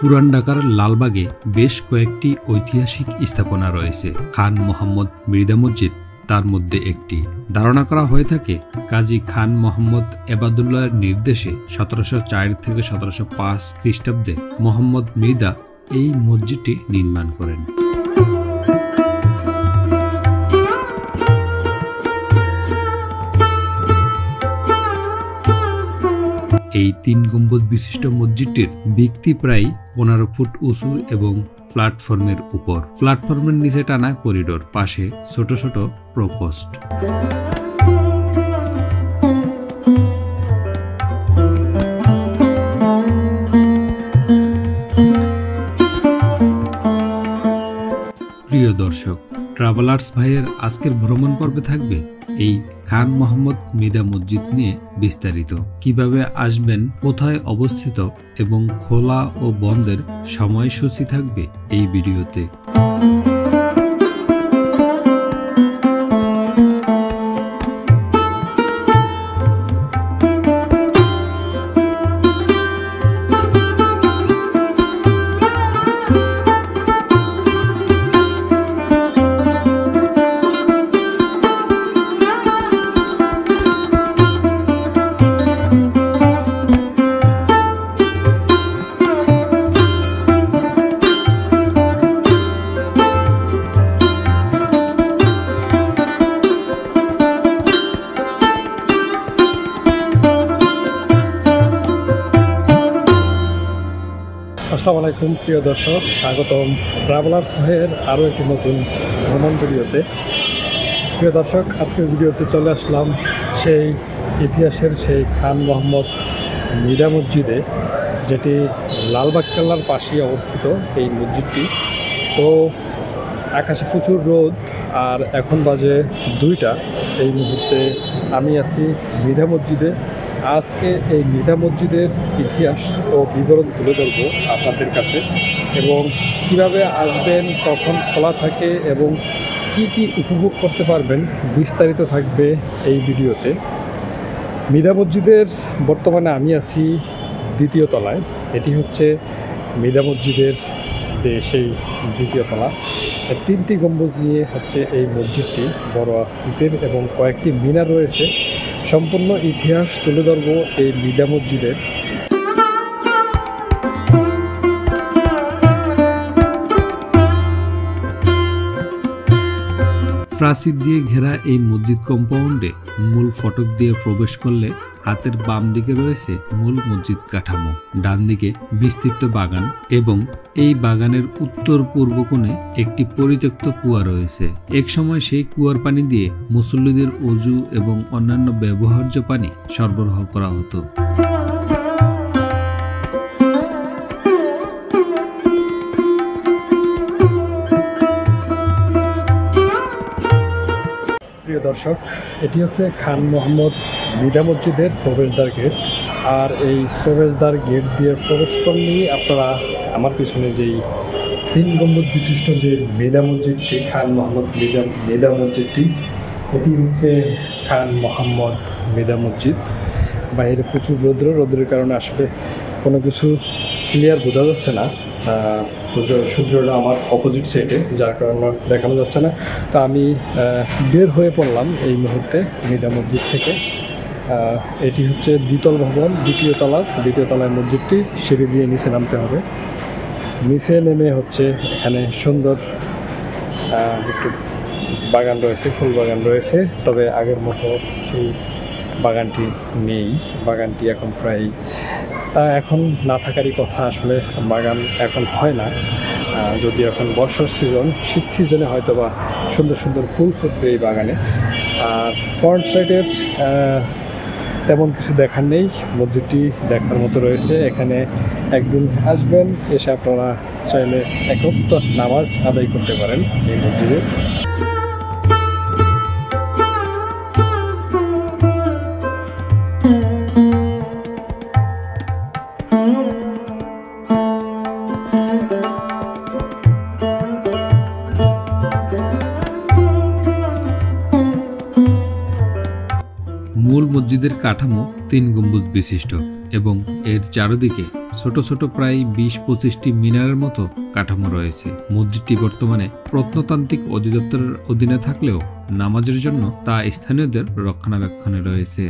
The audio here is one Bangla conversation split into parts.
পুরান ঢাকার লালবাগে বেশ কয়েকটি ঐতিহাসিক স্থাপনা রয়েছে। খান মোহাম্মদ মৃধা মসজিদ তার মধ্যে একটি। ধারণা করা হয়ে থাকে কাজী খান মোহাম্মদ এবাদুল্লাহর নির্দেশে 1704 থেকে 1705 খ্রিস্টাব্দে মোহাম্মদ মৃধা এই মসজিদটি নির্মাণ করেন। এই 3 গম্বুজ বিশিষ্ট মসজিদটির ভিত্তি প্রায় 15 ফুট উঁচু এবং প্ল্যাটফর্মের উপর। প্ল্যাটফর্মের নিচে টানা করিডোর, পাশে ছোট ছোট প্রকোষ্ঠ। প্রিয় দর্শক, ট্রাভেলার্স ভাইয়ের আজকের ভ্রমণ পর্বে থাকবে এই খান মোহাম্মদ মৃধা মসজিদ নিয়ে বিস্তারিত। কিভাবে আসবেন, কোথায় অবস্থিত এবং খোলা ও বন্ধের সময়সূচি থাকবে এই ভিডিওতে। আসসালামু আলাইকুম প্রিয় দর্শক, স্বাগতম ট্রাভেলার্স ভাইয়ের আরও একটি নতুন ভ্রমণ ভিডিওতে। প্রিয় দর্শক, আজকের ভিডিওতে চলে আসলাম সেই ইতিহাসের সেই খান মোহাম্মদ মৃধা মসজিদে, যেটি লালবাগ কেল্লার পাশেই অবস্থিত এই মসজিদটি। তো আকাশে প্রচুর রোদ আর এখন বাজে 2টা। এই মুহূর্তে আমি আছি মৃধা মসজিদে। আজকে এই মৃধা মসজিদের ইতিহাস ও বিবরণ তুলে ধরবো আপনাদের কাছে, এবং কিভাবে আসবেন, কখন খোলা থাকে এবং কি কি উপভোগ করতে পারবেন বিস্তারিত থাকবে এই ভিডিওতে। মৃধা মসজিদের বর্তমানে আমি আছি 2য় তলায়। এটি হচ্ছে মৃধা মসজিদের সেই 2য় তলা। 3টি গম্বুজ নিয়ে হচ্ছে এই মসজিদটি, বড় আকৃতির এবং কয়েকটি মিনার রয়েছে। সম্পূর্ণ ইতিহাস তুলে ধরবো এই মৃধা মসজিদের। প্রাচীর দিয়ে ঘেরা এই মসজিদ কম্পাউন্ডে মূল ফটক দিয়ে প্রবেশ করলে হাতের বাম দিকে রয়েছে মূল মসজিদ কাঠামো, ডান দিকে বিস্তৃত বাগান এবং এই বাগানের উত্তর পূর্ব কোণে একটি পরিত্যক্ত কুয়া রয়েছে। এক সময় সেই কুয়ার পানি দিয়ে মুসল্লিদের ওযু এবং অন্যান্য ব্যবহার্য পানি সরবরাহ করা হতো। প্রিয় দর্শক, এটি হচ্ছে খান মোহাম্মদ মৃধা মসজিদের প্রবেশদ্বার গেট। আর এই প্রবেশদ্বার গেট দিয়ে প্রবেশ করলেই আপনারা আমার পিছনে যেই 3 গম্বুজ বিশিষ্ট যে মৃধা মসজিদটি, খান মোহাম্মদ মৃধা মসজিদটি, এটি হচ্ছে খান মোহাম্মদ মৃধা মসজিদ। বাইরে প্রচুর রোদ্রের কারণে আসলে কোনো কিছু ক্লিয়ার বোঝা যাচ্ছে না। সূর্যটা আমার অপোজিট সাইডে, যার কারণে দেখানো যাচ্ছে না। তো আমি বের হয়ে পড়লাম এই মুহূর্তে মৃধা মসজিদ থেকে। এটি হচ্ছে 2তল ভবন, 2য় তলায় মসজিদটি। সিঁড়ি দিয়ে নিচে নামতে হবে। নিচে নেমে হচ্ছে এখানে সুন্দর একটু বাগান রয়েছে, ফুল বাগান রয়েছে। তবে আগের মতো সেই বাগানটি নেই। বাগানটি এখন প্রায় এখন না থাকারই কথা। আসলে বাগান এখন হয় না, যদি এখন বর্ষার সিজন, শীত সিজনে হয়তো বা সুন্দর সুন্দর ফুল ফুটবে এই বাগানে। আর ফ্রন্ট সাইডের তেমন কিছু দেখার নেই। মসজিদটি দেখার মতো রয়েছে। এখানে একদিন আসবেন, এসে আপনারা চাইলে এক ওয়াক্ত নামাজ আদায় করতে পারেন এই মসজিদে। মূল মসজিদের কাঠামো 3 গম্বুজ বিশিষ্ট এবং এর চারদিকে ছোট ছোট প্রায় 20-25টি মিনারের মতো কাঠামো রয়েছে। মসজিদটি বর্তমানে প্রত্নতান্ত্রিক অধিদপ্তরের অধীনে থাকলেও নামাজের জন্য তা স্থানীয়দের রক্ষণাবেক্ষণে রয়েছে।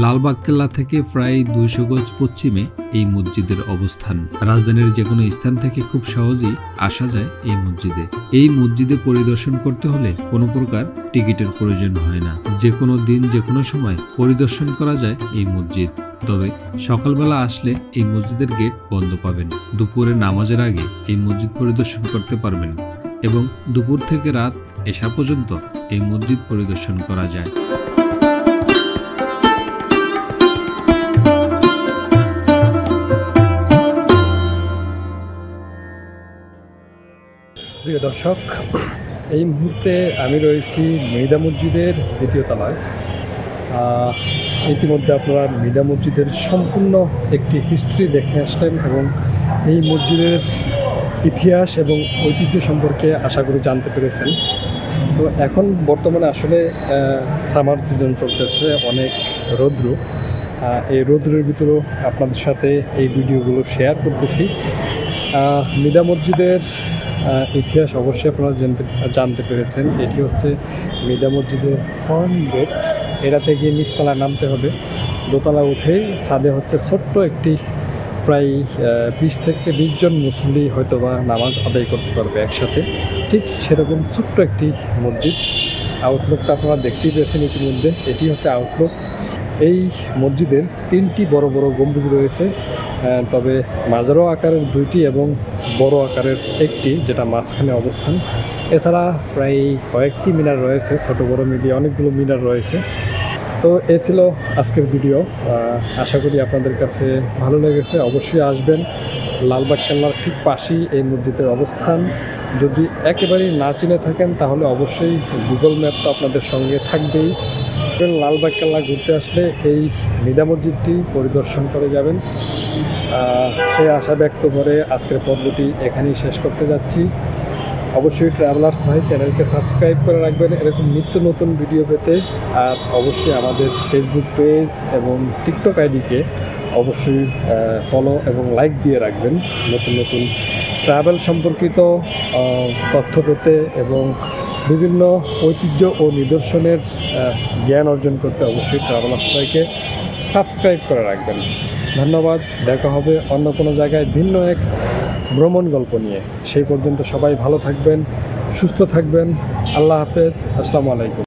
লালবাগ কেল্লা থেকে প্রায় 200 গজ পশ্চিমে এই মসজিদের অবস্থান। রাজধানীর যে কোনো স্থান থেকে খুব সহজেই আসা যায় এই মসজিদে। এই মসজিদে পরিদর্শন করতে হলে কোনো প্রকার টিকিটের প্রয়োজন হয় না। যে কোনো দিন যে কোনো সময় পরিদর্শন করা যায় এই মসজিদ। তবে সকালবেলা আসলে এই মসজিদের গেট বন্ধ পাবেন। দুপুরে নামাজের আগে এই মসজিদ পরিদর্শন করতে পারবেন এবং দুপুর থেকে রাত এশা পর্যন্ত এই মসজিদ পরিদর্শন করা যায়। প্রিয় দর্শক, এই মুহূর্তে আমি রয়েছি মৃদা মসজিদের দ্বিতীয় তলায়। ইতিমধ্যে আপনারা মৃদা মসজিদের সম্পূর্ণ একটি হিস্ট্রি দেখে আসলেন এবং এই মসজিদের ইতিহাস এবং ঐতিহ্য সম্পর্কে আশা করি জানতে পেরেছেন। তো এখন বর্তমানে আসলে সামার সিজন চলতেছে, অনেক রৌদ্র। এই রৌদ্রের ভিতরেও আপনাদের সাথে এই ভিডিওগুলো শেয়ার করতেছি। মৃদা মসজিদের ইতিহাস অবশ্যই আপনারা জানতে পেরেছেন। এটি হচ্ছে মৃদা মসজিদের ফ্রন্ট গেট। এটা থেকে নিচতলায় নামতে হবে। দোতলা উঠেই ছাদে হচ্ছে ছোট্ট একটি প্রায় 20 থেকে 20 জন মুসল্লি হয়তো বা নামাজ আদায় করতে পারবে একসাথে। ঠিক সেরকম ছোট্ট একটি মসজিদ। আউটলুকটা আপনারা দেখতেই পেয়েছেন ইতিমধ্যে। এটি হচ্ছে আউটলুক। এই মসজিদের 3টি বড় বড় গম্বুজ রয়েছে, তবে মাঝারো আকারের 2টি এবং বড় আকারের 1টি, যেটা মাঝখানে অবস্থান। এছাড়া প্রায় কয়েকটি মিনার রয়েছে, ছোট বড় মিলিয়ে অনেকগুলো মিনার রয়েছে। তো এ ছিল আজকের ভিডিও। আশা করি আপনাদের কাছে ভালো লেগেছে। অবশ্যই আসবেন। লালবাগ কেল্লার ঠিক পাশেই এই মসজিদের অবস্থান। যদি একেবারেই না চিনে থাকেন তাহলে অবশ্যই গুগল ম্যাপ তো আপনাদের সঙ্গে থাকবেই। লালবাগ কেল্লা ঘুরতে আসলে এই মৃদা মসজিদটি পরিদর্শন করে যাবেন। সেই আশা ব্যক্ত করে আজকের পর্বটি এখানেই শেষ করতে যাচ্ছি। অবশ্যই ট্রাভেলার্স ভাই চ্যানেলকে সাবস্ক্রাইব করে রাখবেন এরকম নিত্য নতুন ভিডিও পেতে। আর অবশ্যই আমাদের ফেসবুক পেজ এবং টিকটক আইডিকে অবশ্যই ফলো এবং লাইক দিয়ে রাখবেন। নতুন নতুন ট্রাভেল সম্পর্কিত তথ্য পেতে এবং বিভিন্ন ঐতিহ্য ও নিদর্শনের জ্ঞান অর্জন করতে অবশ্যই ট্রাভেলার্স ভাইকে সাবস্ক্রাইব করে রাখবেন। ধন্যবাদ। দেখা হবে অন্য কোনো জায়গায় ভিন্ন এক ভ্রমণ গল্প নিয়ে। সেই পর্যন্ত সবাই ভালো থাকবেন, সুস্থ থাকবেন। আল্লাহ হাফেজ। আসসালামু আলাইকুম।